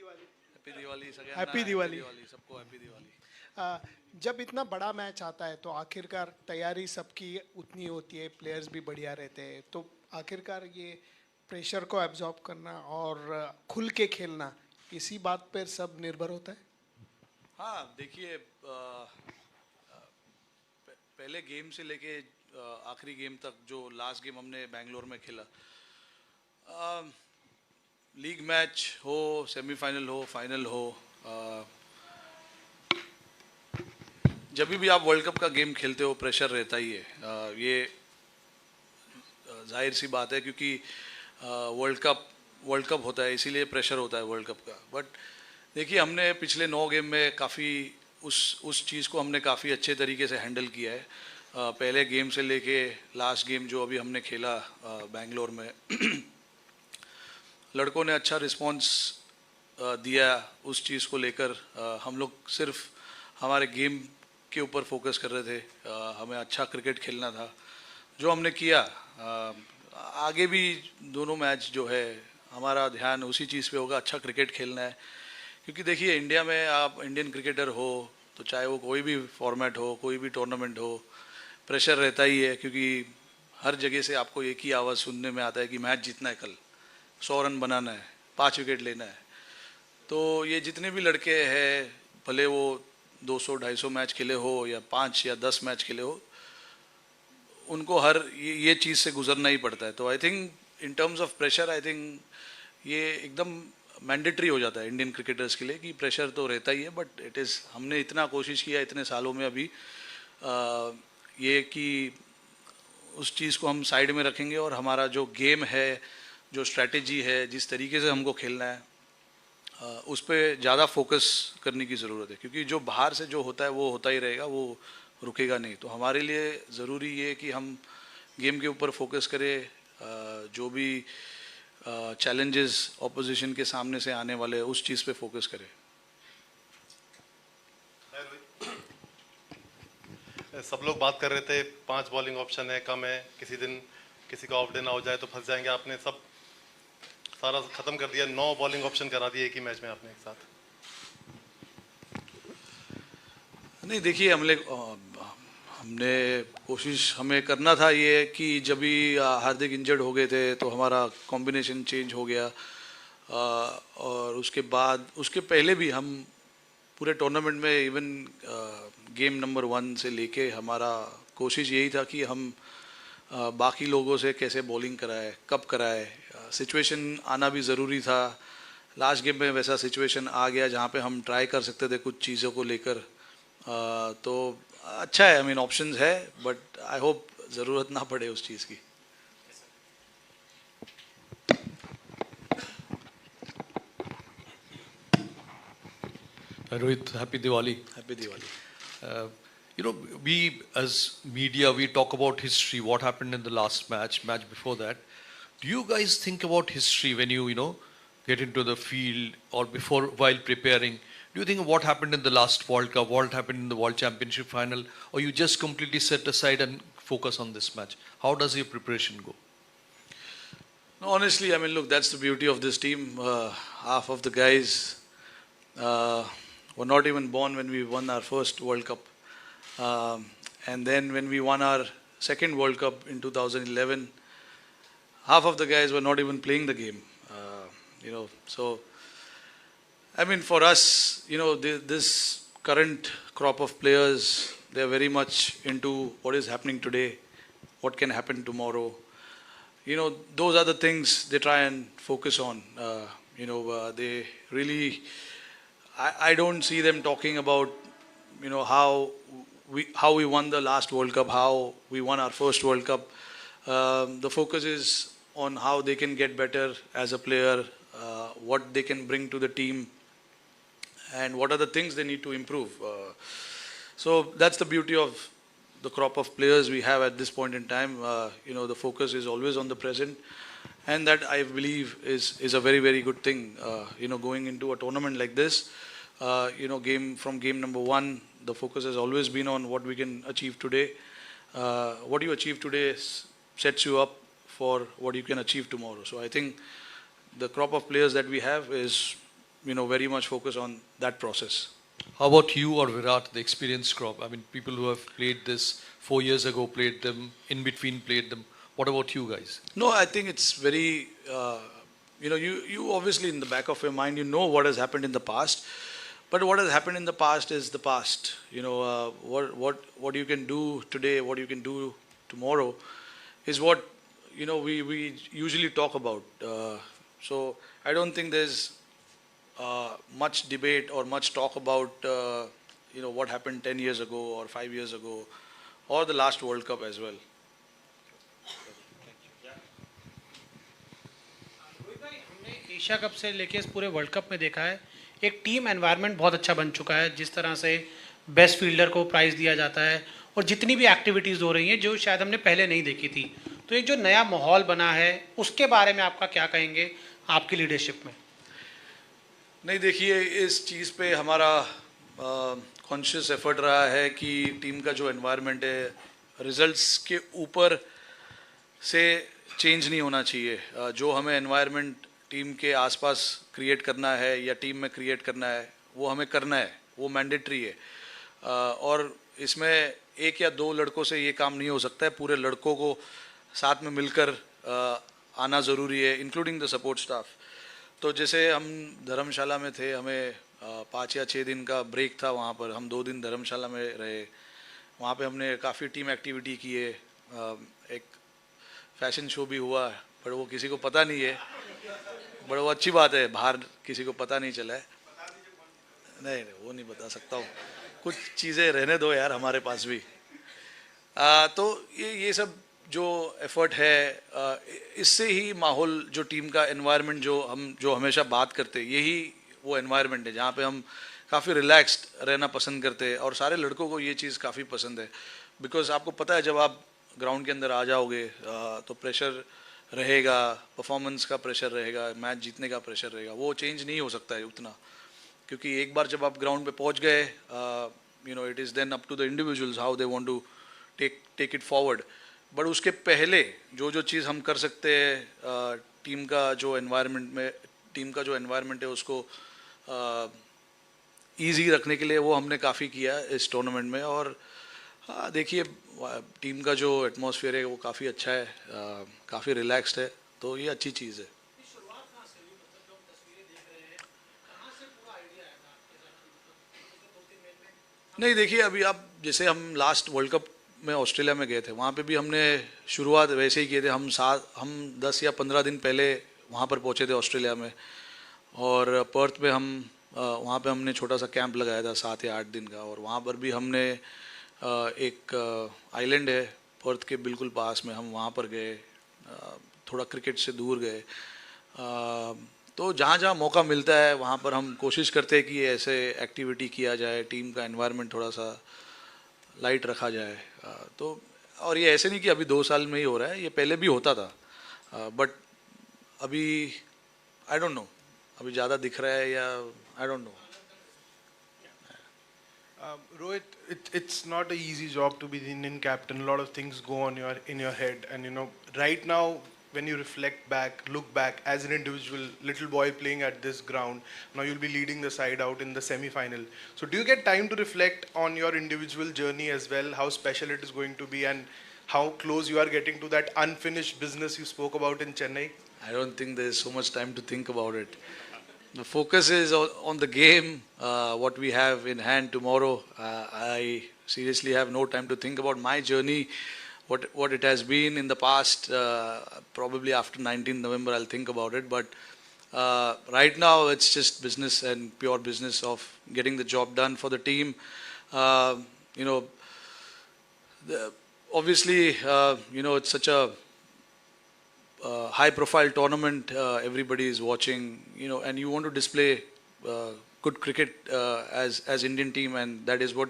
Happy Diwali सगळ्यांना. Happy Diwali. सबको happy Diwali. जब इतना बड़ा मैच आता है तो आखिरकार तैयारी सबकी उतनी होती है, प्लेयर्स भी बढ़िया रहते हैं, तो आखिरकार ये प्रेशर को एब्जॉर्ब करना और खुल के खेलना, इसी बात पर सब निर्भर होता है. हाँ देखिए, पहले गेम से लेके आखिरी गेम तक जो लास्ट गेम हमने बेंगलोर में खेला, लीग मैच हो, सेमीफाइनल हो, फाइनल हो, जब भी आप वर्ल्ड कप का गेम खेलते हो प्रेशर रहता ही है. ये जाहिर सी बात है क्योंकि वर्ल्ड कप होता है, इसीलिए प्रेशर होता है वर्ल्ड कप का. बट देखिए, हमने पिछले 9 गेम में काफ़ी उस चीज़ को हमने काफ़ी अच्छे तरीके से हैंडल किया है. पहले गेम से लेके लास्ट गेम जो अभी हमने खेला बेंगलोर में, लड़कों ने अच्छा रिस्पांस दिया उस चीज़ को लेकर. हम लोग सिर्फ हमारे गेम के ऊपर फोकस कर रहे थे. हमें अच्छा क्रिकेट खेलना था, जो हमने किया. आगे भी दोनों मैच जो है हमारा ध्यान उसी चीज़ पे होगा, अच्छा क्रिकेट खेलना है. क्योंकि देखिए, इंडिया में आप इंडियन क्रिकेटर हो तो चाहे वो कोई भी फॉर्मेट हो, कोई भी टूर्नामेंट हो, प्रेशर रहता ही है. क्योंकि हर जगह से आपको एक ही आवाज़ सुनने में आता है कि मैच जीतना है, कल 100 रन बनाना है, 5 विकेट लेना है. तो ये जितने भी लड़के हैं, भले वो 200-250 मैच खेले हो या 5 या 10 मैच खेले हो, उनको हर ये चीज़ से गुजरना ही पड़ता है. तो I think in terms of pressure, I think ये एकदम मैंडेटरी हो जाता है इंडियन क्रिकेटर्स के लिए कि प्रेशर तो रहता ही है. बट इट इज़, हमने इतना कोशिश किया इतने सालों में अभी ये कि उस चीज़ को हम साइड में रखेंगे और हमारा जो गेम है, जो स्ट्रैटेजी है, जिस तरीके से हमको खेलना है, उस पर ज़्यादा फोकस करने की ज़रूरत है. क्योंकि जो बाहर से जो होता है वो होता ही रहेगा, वो रुकेगा नहीं. तो हमारे लिए ज़रूरी ये है कि हम गेम के ऊपर फोकस करें. जो भी चैलेंजेस ऑपोजिशन के सामने से आने वाले हैं, उस चीज़ पे फोकस करें. सब लोग बात कर रहे थे 5 बॉलिंग ऑप्शन है, कम है, किसी दिन किसी का ऑफ डे ना हो जाए तो फंस जाएंगे. आपने सब सारा खत्म कर दिया, 9 बॉलिंग ऑप्शन करा दिए एक ही मैच में आपने एक साथ. नहीं देखिए, हमने कोशिश हमें करना था ये कि जब भी हार्दिक इंजर्ड हो गए थे तो हमारा कॉम्बिनेशन चेंज हो गया. और उसके बाद, उसके पहले भी हम पूरे टूर्नामेंट में इवन गेम नंबर 1 से लेके हमारा कोशिश यही था कि हम बाकी लोगों से कैसे बॉलिंग कराए, कब कराए. सिचुएशन आना भी ज़रूरी था. लास्ट गेम में वैसा सिचुएशन आ गया जहाँ पे हम ट्राई कर सकते थे कुछ चीज़ों को लेकर. तो अच्छा है, आई मीन ऑप्शंस है, बट आई होप ज़रूरत ना पड़े उस चीज़ की. Rohit, happy Diwali. Happy Diwali. We as media, we talk about history, what happened in the last match before that. Do you guys think about history when you get into the field or before, while preparing? Do you think what happened in the last World Cup, what happened in the World Championship final, or you just completely set aside and focus on this match? How does your preparation go? No, honestly, I mean, look, that's the beauty of this team. Half of the guys were not even born when we won our first World Cup. And then when we won our second World Cup in 2011, half of the guys were not even playing the game. So, I mean, for us, this current crop of players, they're very much into what is happening today, what can happen tomorrow. Those are the things they try and focus on. They really, I don't see them talking about, how we won the last World Cup, how we won our first World Cup. The focus is on how they can get better as a player, what they can bring to the team, and what are the things they need to improve. So that's the beauty of the crop of players we have at this point in time. The focus is always on the present, and that I believe is a very, very good thing. Going into a tournament like this, from game number 1, the focus has always been on what we can achieve today. What you achieve today sets you up for what you can achieve tomorrow. So I think the crop of players that we have is very much focus on that process. How about you or Virat, the experienced crop? I mean, people who have played this 4 years ago, played them, in between played them. What about you guys? No, I think it's very, you obviously in the back of your mind, you know what has happened in the past. But what has happened in the past is the past. What you can do today, what you can do tomorrow, is what we usually talk about. So I don't think there's much debate or much talk about what happened 10 years ago or 5 years ago or the last World Cup as well. Rohit भाई, हमने Asia cup से लेके इस पूरे world cup में देखा है एक टीम एनवायरनमेंट बहुत अच्छा बन चुका है, जिस तरह से बेस्ट फील्डर को प्राइज़ दिया जाता है और जितनी भी एक्टिविटीज़ हो रही हैं जो शायद हमने पहले नहीं देखी थी। तो एक जो नया माहौल बना है उसके बारे में आपका क्या कहेंगे आपकी लीडरशिप में? नहीं, देखिए, इस चीज़ पे हमारा कॉन्शियस एफर्ट रहा है कि टीम का जो एनवायरनमेंट है रिजल्ट्स के ऊपर से चेंज नहीं होना चाहिए। जो हमें एनवायरनमेंट टीम के आसपास क्रिएट करना है या टीम में क्रिएट करना है वो हमें करना है, वो मैंडेटरी है। और इसमें एक या दो लड़कों से ये काम नहीं हो सकता है, पूरे लड़कों को साथ में मिलकर आना ज़रूरी है, इंक्लूडिंग द सपोर्ट स्टाफ। तो जैसे हम धर्मशाला में थे, हमें 5 या 6 दिन का ब्रेक था, वहाँ पर हम 2 दिन धर्मशाला में रहे। वहाँ पे हमने काफ़ी टीम एक्टिविटी की है, एक फैशन शो भी हुआ, पर वो किसी को पता नहीं है, बड़ा वो अच्छी बात है, बाहर किसी को पता नहीं चला है। नहीं, वो नहीं बता सकता हूँ, कुछ चीज़ें रहने दो यार हमारे पास भी। तो ये सब जो एफर्ट है, इससे ही माहौल, जो टीम का एनवायरनमेंट जो हमेशा बात करते हैं, यही वो एनवायरनमेंट है जहाँ पे हम काफ़ी रिलैक्स्ड रहना पसंद करते हैं। और सारे लड़कों को ये चीज़ काफ़ी पसंद है, बिकॉज आपको पता है जब आप ग्राउंड के अंदर आ जाओगे तो प्रेशर रहेगा, परफॉर्मेंस का प्रेशर रहेगा, मैच जीतने का प्रेशर रहेगा, वो चेंज नहीं हो सकता है उतना, क्योंकि एक बार जब आप ग्राउंड पे पहुंच गए, it is then up to the individuals how they want to take it forward. But उसके पहले जो चीज़ हम कर सकते हैं टीम का जो एनवायरनमेंट है उसको ईजी रखने के लिए, वो हमने काफ़ी किया इस टूर्नामेंट में। और देखिए, टीम का जो एटमॉस्फेयर है वो काफ़ी अच्छा है, काफ़ी रिलैक्स्ड है, तो ये अच्छी चीज़ है। नहीं, देखिए, अभी आप जैसे हम लास्ट वर्ल्ड कप में ऑस्ट्रेलिया में गए थे, वहाँ पे भी हमने शुरुआत वैसे ही किए थे। हम 10 या 15 दिन पहले वहाँ पर पहुँचे थे ऑस्ट्रेलिया में, और पर्थ में वहाँ पे हमने छोटा सा कैंप लगाया था 7 या 8 दिन का। और वहाँ पर भी हमने एक आइलैंड है पर्थ के बिल्कुल पास में, हम वहाँ पर गए, थोड़ा क्रिकेट से दूर गए। तो जहाँ जहाँ मौका मिलता है वहाँ पर हम कोशिश करते हैं कि ऐसे एक्टिविटी किया जाए, टीम का एनवायरनमेंट थोड़ा सा लाइट रखा जाए। तो और ये ऐसे नहीं कि अभी 2 साल में ही हो रहा है, ये पहले भी होता था, बट अभी आई डोंट नो, अभी ज़्यादा दिख रहा है या I don't know. Rohit, it's not an easy job to be the Indian captain. A lot of things go on in your head, and right now, when you reflect back, look back as an individual, little boy playing at this ground, now you'll be leading the side out in the semi-final. So, do you get time to reflect on your individual journey as well? How special it is going to be, and how close you are getting to that unfinished business you spoke about in Chennai? I don't think there's so much time to think about it. The focus is on the game, what we have in hand tomorrow. I seriously have no time to think about my journey, what it has been in the past. Probably after 19th November I'll think about it. But right now it's just business and pure business of getting the job done for the team. Obviously, it's such a high-profile tournament. Everybody is watching, and you want to display good cricket as Indian team, and that is what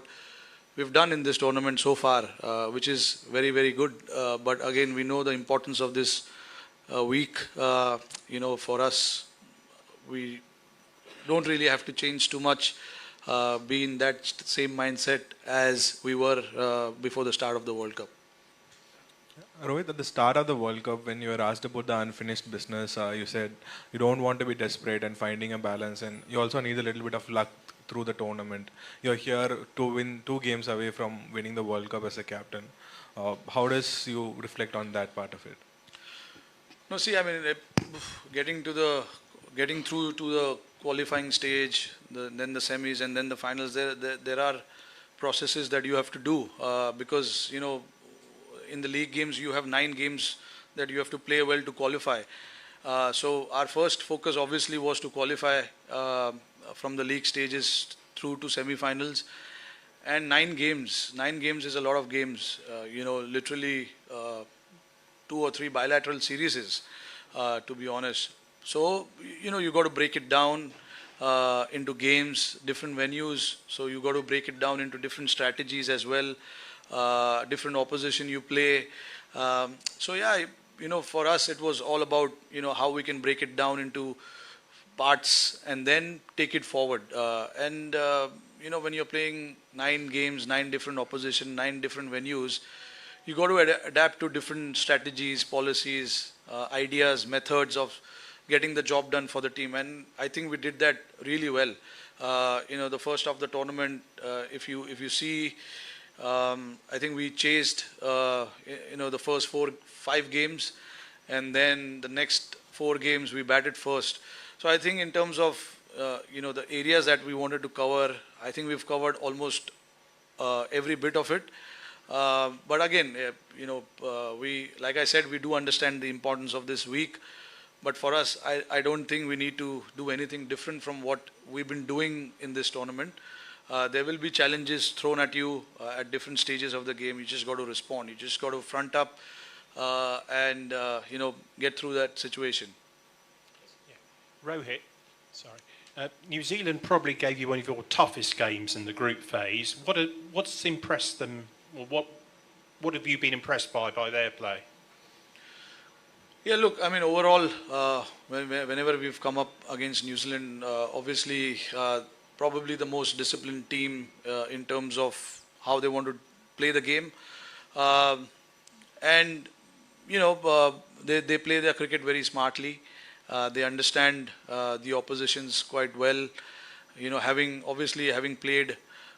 we've done in this tournament so far, which is very, very good. But again, we know the importance of this week. For us, we don't really have to change too much, be in that same mindset as we were before the start of the World Cup. Rohit, at the start of the World Cup, when you were asked about the unfinished business, you said you don't want to be desperate and finding a balance, and you also need a little bit of luck through the tournament. You're here to win 2 games away from winning the World Cup as a captain. How does you reflect on that part of it? No, see, I mean, getting to the getting through to the qualifying stage, then the semis, and then the finals. There are processes that you have to do because in the league games you have 9 games that you have to play well to qualify. So our first focus obviously was to qualify from the league stages through to semi-finals. And 9 games is a lot of games. Literally 2 or 3 bilateral series, to be honest. So you got to break it down into games, different venues. So you got to break it down into different strategies as well, different opposition you play. So yeah, for us it was all about how we can break it down into parts and then take it forward. And when you're playing 9 games, 9 different opposition, 9 different venues, you got to adapt to different strategies, policies, ideas, methods of getting the job done for the team. And I think we did that really well. The first of the tournament, if you see, I think we chased the first 4-5 games, and then the next 4 games we batted first. So I think in terms of the areas that we wanted to cover, I think we've covered almost every bit of it. But again, we, like I said, we do understand the importance of this week. But for us, I don't think we need to do anything different from what we've been doing in this tournament. There will be challenges thrown at you at different stages of the game. You just got to respond. You just got to front up and get through that situation. Rohit, sorry. New Zealand probably gave you one of your toughest games in the group phase. What's impressed them, or what have you been impressed by their play? Yeah, look, I mean, overall, whenever we've come up against New Zealand, obviously, probably the most disciplined team in terms of how they want to play the game. And they play their cricket very smartly. They understand the oppositions quite well. Having played,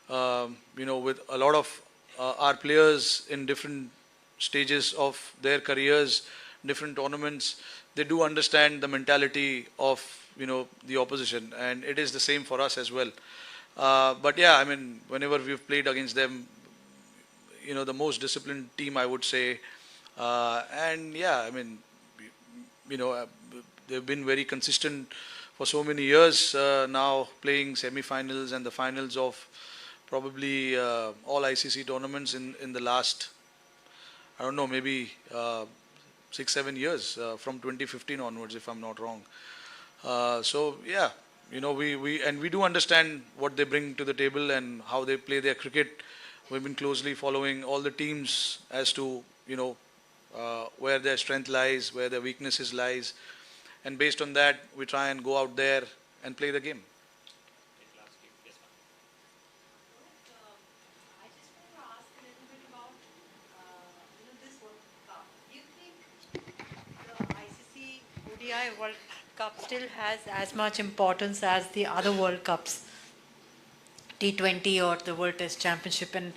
with a lot of our players in different stages of their careers, different tournaments, they do understand the mentality of the opposition, and it is the same for us as well. But yeah, I mean, whenever we've played against them, the most disciplined team, I would say. And yeah, I mean, they've been very consistent for so many years now, playing semi-finals and the finals of probably all ICC tournaments in the last, I don't know, maybe 6-7 years from 2015 onwards, if I'm not wrong. So yeah, we do understand what they bring to the table and how they play their cricket. We've been closely following all the teams as to where their strength lies, where their weaknesses lies, and based on that, we try and go out there and play the game. I just want to ask a little bit about this World Cup. Do you think the ICC ODI World Cup still has as much importance as the other World Cups, T20 or the World Test Championship? And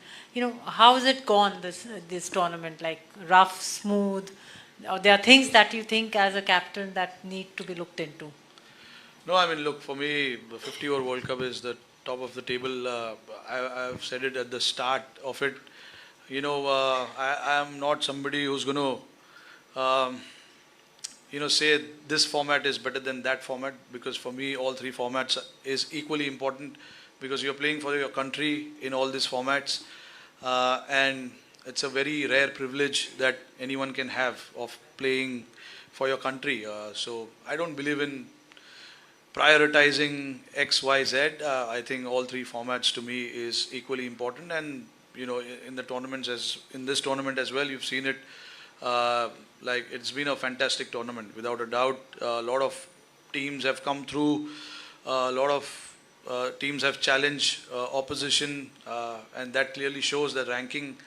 how has it gone this tournament? Like rough, smooth? Or there are things that you think as a captain that need to be looked into? No, I mean, look, for me, the 50-over World Cup is the top of the table. I've said it at the start of it. I am not somebody who's going to say this format is better than that format, because for me, all 3 formats is equally important, because you're playing for your country in all these formats. And it's a very rare privilege that anyone can have of playing for your country. So I don't believe in prioritizing X, Y, Z. I think all 3 formats to me is equally important. And in the tournaments, in this tournament as well, you've seen it. Like, it's been a fantastic tournament, without a doubt. A lot of teams have come through. A lot of teams have challenged opposition, and that clearly shows the ranking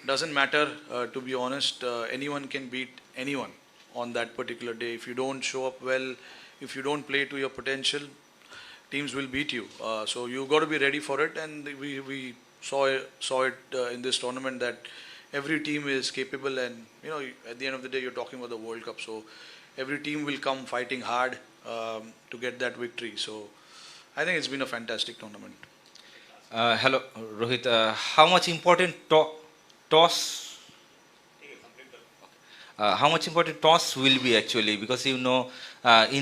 doesn't matter, to be honest. Anyone can beat anyone on that particular day. If you don't show up well, if you don't play to your potential, teams will beat you. So you got to be ready for it, and we saw it in this tournament that every team is capable, and at the end of the day, you're talking about the World Cup. So every team will come fighting hard to get that victory. So I think it's been a fantastic tournament. Hello, Rohit. How much important toss? How much important toss will be actually? Because in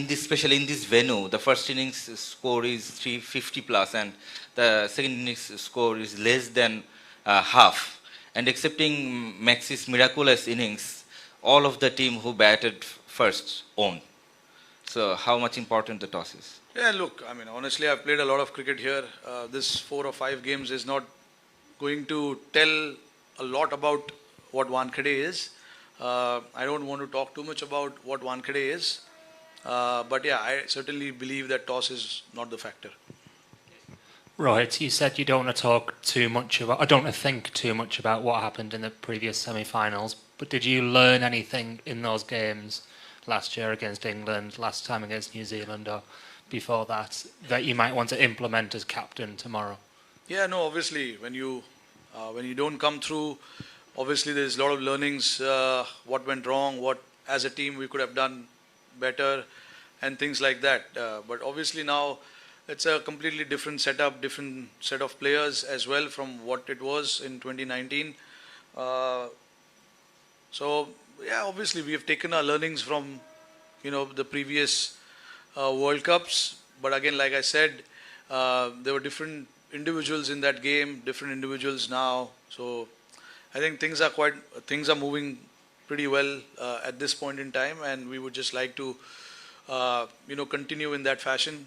this, especially in this venue, the first innings score is 350 plus, and the second innings score is less than half. And excepting Max's miraculous innings, all of the team who batted first won. So how much important the toss is? Yeah, look, I mean, honestly, I've played a lot of cricket here. This 4 or 5 games is not going to tell a lot about what Wankhede is. I don't want to talk too much about what Wankhede is. But yeah, I certainly believe that toss is not the factor. Right, you said you don't want to talk too much about, I don't want to think too much about what happened in the previous semi-finals, but did you learn anything in those games last year against England, last time against New Zealand, or before that you might want to implement as captain tomorrow? Yeah, no, obviously, when you don't come through, obviously there's a lot of learnings, what went wrong, what as a team we could have done better, and things like that. But obviously now it's a completely different setup, different set of players as well from what it was in 2019. So yeah, obviously we have taken our learnings from the previous World Cups. But again, like I said, there were different individuals in that game, different individuals now. So I think things are moving pretty well at this point in time, and we would just like to continue in that fashion.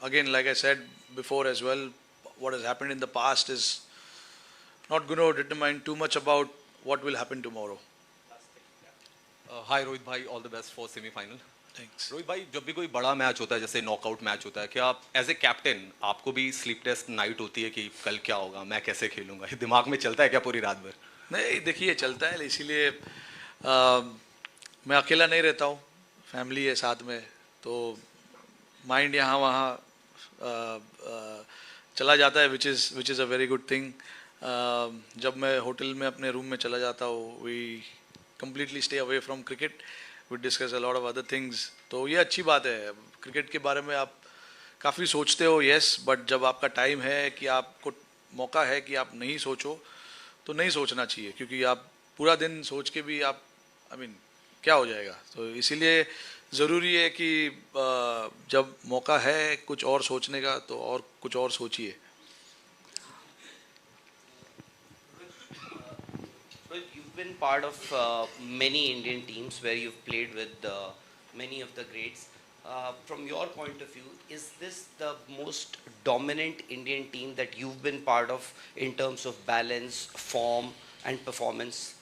Again, like I said before as well, what has happened in the past is not going to determine too much about what will happen tomorrow. Hi Rohit bhai, all the best for semi-final. Thanks. Rohit भाई, जब भी कोई बड़ा match होता है, जैसे knockout match होता है, क्या आप एज ए कैप्टन आपको भी स्लीपलेस नाइट होती है कि कल क्या होगा, मैं कैसे खेलूंगा, ये दिमाग में चलता है क्या पूरी रात भर? नहीं, देखिए चलता है, इसीलिए मैं अकेला नहीं रहता हूँ, फैमिली है साथ में, तो माइंड यहाँ वहाँ चला जाता है, which is a very good thing. जब मैं होटल में अपने रूम में चला जाता हूँ, we completely stay away from cricket. We discuss a lot of other things. तो ये अच्छी बात है. क्रिकेट के बारे में आप काफ़ी सोचते हो, yes, but जब आपका टाइम है कि आपको मौका है कि आप नहीं सोचो, तो नहीं सोचना चाहिए, क्योंकि आप पूरा दिन सोच के भी आप क्या हो जाएगा. तो इसीलिए ज़रूरी है कि जब मौका है कुछ और सोचने का, तो और कुछ और सोचिए. You've been part of many Indian teams where you've played with many of the greats. From your point of view, is this the most dominant Indian team that you've been part of in terms of balance, form, and performance?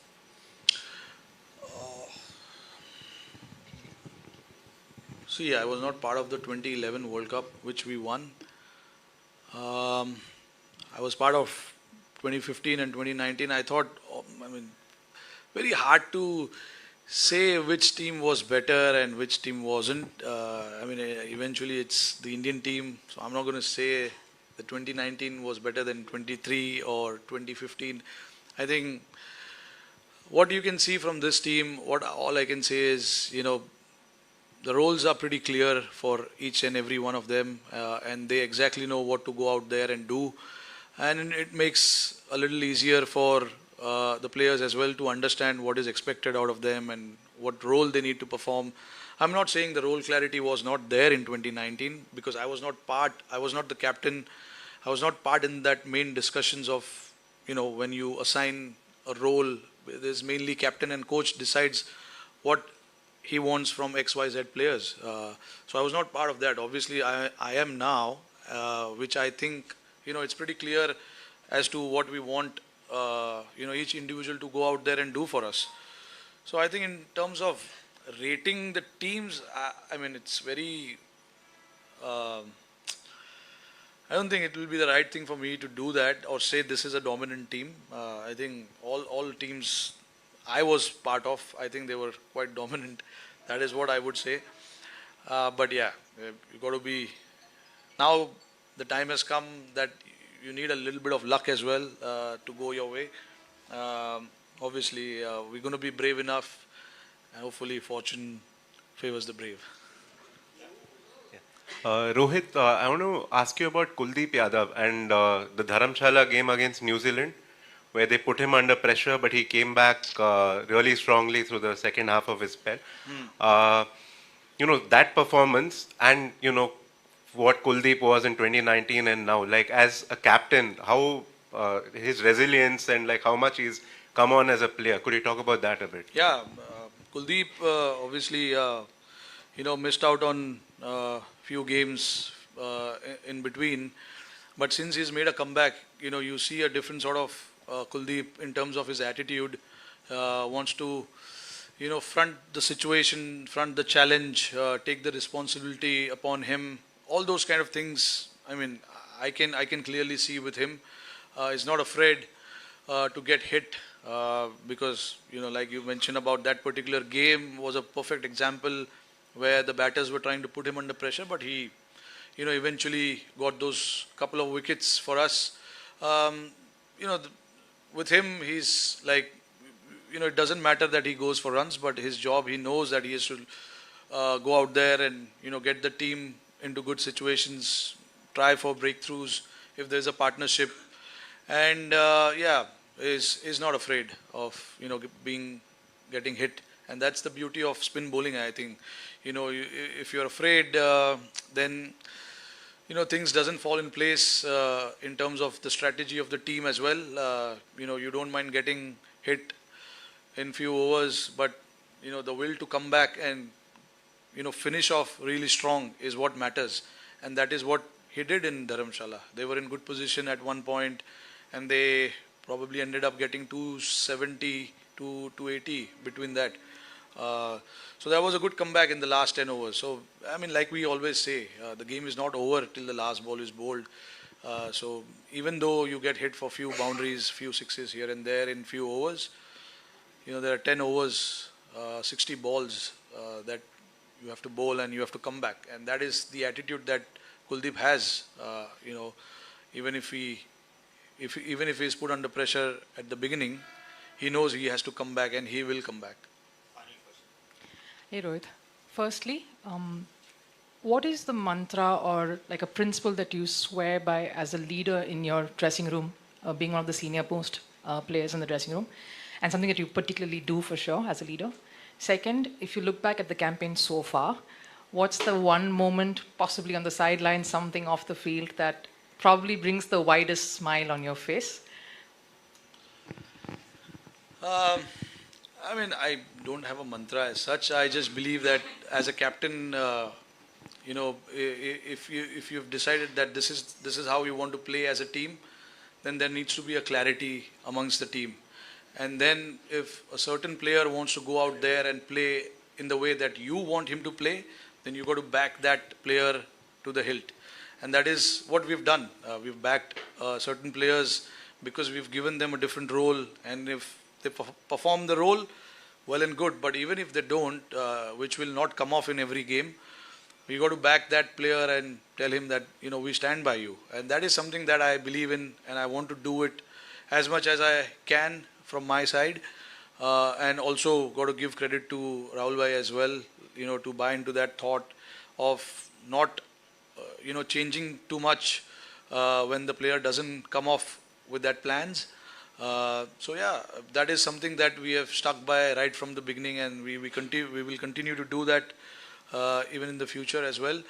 See, I was not part of the 2011 World Cup, which we won. I was part of 2015 and 2019. I thought, very hard to say which team was better and which team wasn't. Eventually it's the Indian team, so I'm not going to say the 2019 was better than 23 or 2015. I think what you can see from this team, all I can say is, the roles are pretty clear for each and every one of them, and they exactly know what to go out there and do. And it makes a little easier for the players as well to understand what is expected out of them and what role they need to perform. I'm not saying the role clarity was not there in 2019, because I was not the captain, I was not part in that main discussions of, when you assign a role, there's mainly captain and coach decides what he wants from XYZ players. So I was not part of that. Obviously, I am now, which I think, it's pretty clear as to what we want, each individual to go out there and do for us. So I think in terms of rating the teams, it's very, I don't think it will be the right thing for me to do that or say this is a dominant team. I think all teams I was part of, I think they were quite dominant. That is what I would say. But yeah, you got to be. Now the time has come that you need a little bit of luck as well to go your way. Obviously, we're going to be brave enough, and hopefully, fortune favors the brave. Rohit, I want to ask you about Kuldeep Yadav and the Dharamshala game against New Zealand, where they put him under pressure, but he came back really strongly through the second half of his spell. You know, that performance and, you know, what Kuldeep was in 2019 and now, like as a captain, how his resilience and like how much he's come on as a player. Could you talk about that a bit? Yeah, Kuldeep obviously, missed out on few games in between, but since he's made a comeback, you see a different sort of Kuldeep in terms of his attitude. Wants to, front the situation, front the challenge, take the responsibility upon him. All those kind of things. I mean, I can clearly see with him. He's not afraid to get hit because like you mentioned about that particular game was a perfect example where the batters were trying to put him under pressure, but he eventually got those couple of wickets for us. With him, he's like, it doesn't matter that he goes for runs, but his job, he knows that he has to go out there and get the team into good situations, try for breakthroughs if there's a partnership, and is not afraid of getting hit, and that's the beauty of spin bowling. I think if you're afraid, then things doesn't fall in place in terms of the strategy of the team as well. You don't mind getting hit in few overs, but the will to come back and finish off really strong is what matters, and that is what he did in Dharamshala. They were in good position at one point, and they probably ended up getting 270 to 280 between that. So that was a good comeback in the last 10 overs. So I mean, like we always say, the game is not over till the last ball is bowled. So even though you get hit for few boundaries, few sixes here and there in few overs, there are 10 overs, 60 balls that you have to bowl and you have to come back, and that is the attitude that Kuldeep has. Even if he is put under pressure at the beginning, he knows he has to come back and he will come back. Hey Rohit, firstly, what is the mantra or like a principle that you swear by as a leader in your dressing room, being one of the senior most players in the dressing room, and something that you particularly do for sure as a leader? Second, if you look back at the campaign so far, what's the one moment, possibly on the sideline, something off the field, that probably brings the widest smile on your face? I mean, I don't have a mantra as such. I just believe that as a captain, if you've decided that this is how you want to play as a team, then there needs to be a clarity amongst the team. And then if a certain player wants to go out there and play in the way that you want him to play, then you got to back that player to the hilt. And that is what we've done. We've backed certain players because we've given them a different role, and if they perform the role, well and good. But even if they don't, which will not come off in every game, we got to back that player and tell him that we stand by you. And that is something that I believe in, and I want to do it as much as I can from my side. And also got to give credit to Rahul Bhai as well, to buy into that thought of not changing too much when the player doesn't come off with that plans. So yeah, that is something that we have stuck by right from the beginning, and we will continue to do that even in the future as well.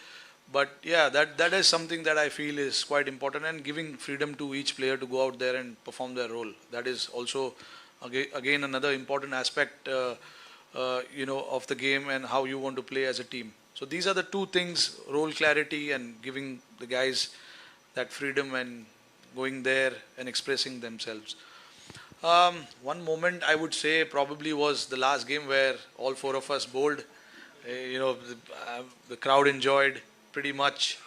But yeah, that is something that I feel is quite important, and giving freedom to each player to go out there and perform their role. That is also again another important aspect of the game and how you want to play as a team. So these are the two things: role clarity and giving the guys that freedom and going there and expressing themselves. One moment I would say probably was the last game where all four of us bowled. The crowd enjoyed pretty much.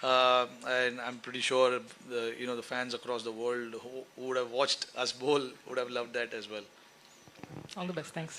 and I'm pretty sure the fans across the world who would have watched us bowl would have loved that as well. All the best. Thanks.